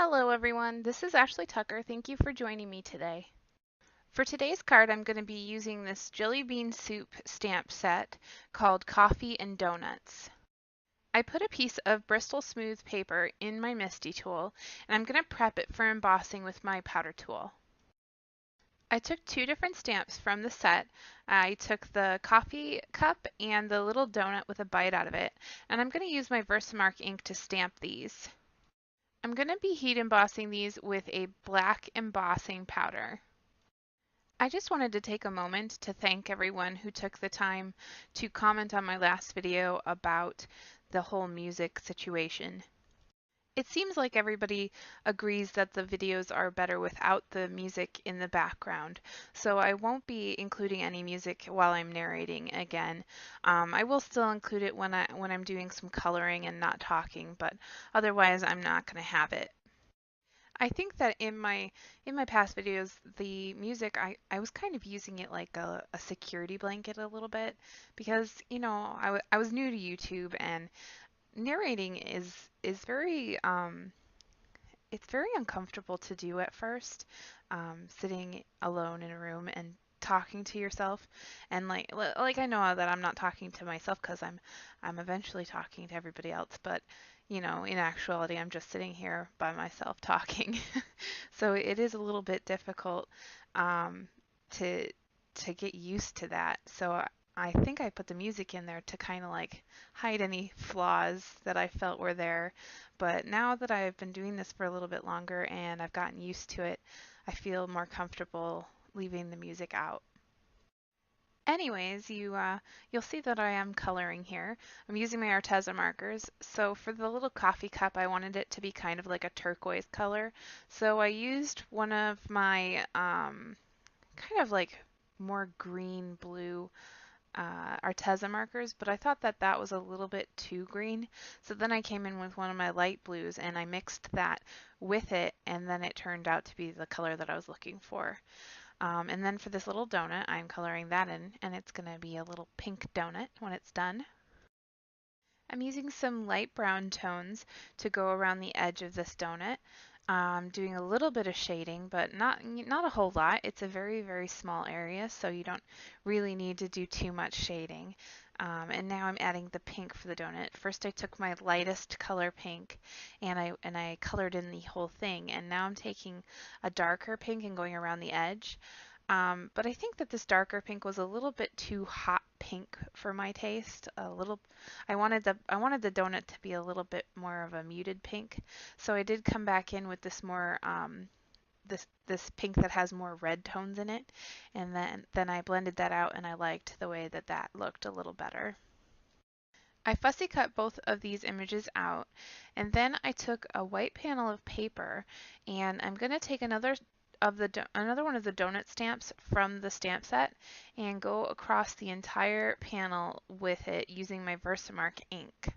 Hello everyone, this is Ashley Tucker. Thank you for joining me today. For today's card, I'm going to be using this Jillibean Soup stamp set called Coffee and Donuts. I put a piece of Bristol Smooth paper in my MISTI tool, and I'm going to prep it for embossing with my powder tool. I took two different stamps from the set. I took the coffee cup and the little donut with a bite out of it, and I'm going to use my Versamark ink to stamp these. I'm going to be heat embossing these with a black embossing powder. I just wanted to take a moment to thank everyone who took the time to comment on my last video about the whole music situation. It seems like everybody agrees that the videos are better without the music in the background, so I won't be including any music while I'm narrating again. I will still include it when I'm doing some coloring and not talking, but otherwise I'm not going to have it. I think that in my past videos, the music I was kind of using it like a security blanket a little bit because I was new to YouTube, and narrating is very it's very uncomfortable to do at first, sitting alone in a room and talking to yourself. And like I know that I'm not talking to myself because I'm eventually talking to everybody else, but in actuality I'm just sitting here by myself talking. So it is a little bit difficult um, to get used to that. So I think I put the music in there to kind of like hide any flaws that I felt were there. But now that I've been doing this for a little bit longer and I've gotten used to it, I feel more comfortable leaving the music out. Anyways, you'll see that I am coloring here. I'm using my Arteza markers. So for the little coffee cup, I wanted it to be kind of like a turquoise color. So I used one of my kind of like more green blue Arteza markers, but I thought that that was a little bit too green. So then I came in with one of my light blues and I mixed that with it, and then it turned out to be the color that I was looking for. And then for this little donut, I'm coloring that in, and it's going to be a little pink donut when it's done. I'm using some light brown tones to go around the edge of this donut. Doing a little bit of shading, but not a whole lot. It's a very, very small area, so you don't really need to do too much shading. And now I'm adding the pink for the donut. First I took my lightest color pink and I colored in the whole thing, and now I'm taking a darker pink and going around the edge. But I think that this darker pink was a little bit too hot pink for my taste. I wanted the donut to be a little bit more of a muted pink, so I did come back in with this more this pink that has more red tones in it, and then I blended that out, and I liked the way that that looked a little better. I fussy cut both of these images out, and then I took a white panel of paper, and I'm going to take another one of the donut stamps from the stamp set and go across the entire panel with it using my Versamark ink.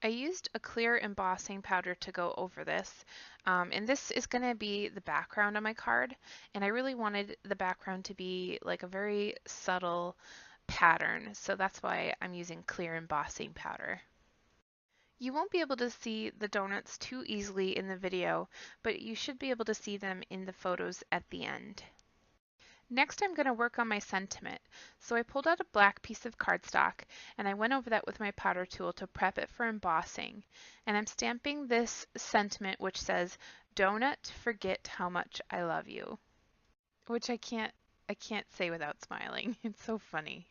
I used a clear embossing powder to go over this, and this is going to be the background on my card, and I really wanted the background to be like a very subtle pattern, so that's why I'm using clear embossing powder. You won't be able to see the donuts too easily in the video, but you should be able to see them in the photos at the end. Next, I'm going to work on my sentiment. So I pulled out a black piece of cardstock and I went over that with my powder tool to prep it for embossing. And I'm stamping this sentiment which says, "Donut, forget how much I love you," which I can't say without smiling. It's so funny.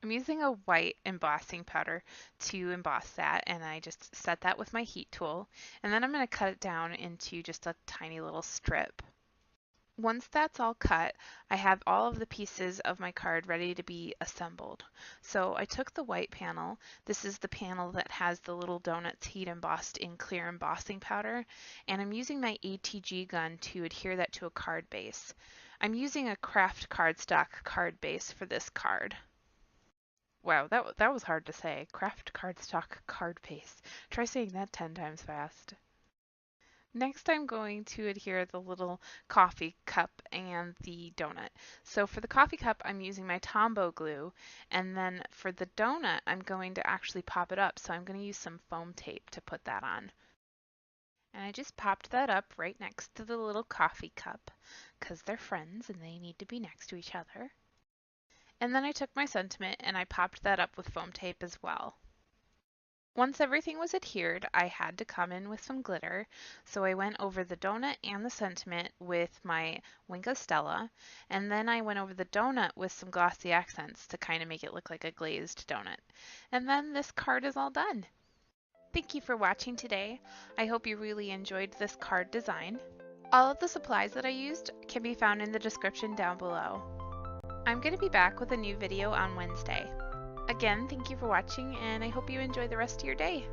I'm using a white embossing powder to emboss that, and I just set that with my heat tool, and then I'm going to cut it down into just a tiny little strip. Once that's all cut, I have all of the pieces of my card ready to be assembled. So I took the white panel. This is the panel that has the little donuts heat embossed in clear embossing powder, and I'm using my ATG gun to adhere that to a card base. I'm using a craft cardstock card base for this card. Wow, that was hard to say. Craft cardstock card base. Try saying that 10 times fast. Next, I'm going to adhere the little coffee cup and the donut. So for the coffee cup, I'm using my Tombow glue, and then for the donut, I'm going to actually pop it up. So I'm going to use some foam tape to put that on. And I just popped that up right next to the little coffee cup, 'cause they're friends and they need to be next to each other. And then I took my sentiment and I popped that up with foam tape as well. Once everything was adhered, I had to come in with some glitter, so I went over the donut and the sentiment with my Wink of Stella, and then I went over the donut with some glossy accents to kind of make it look like a glazed donut. And then this card is all done. Thank you for watching today. I hope you really enjoyed this card design. All of the supplies that I used can be found in the description down below. I'm going to be back with a new video on Wednesday. Again, thank you for watching, and I hope you enjoy the rest of your day.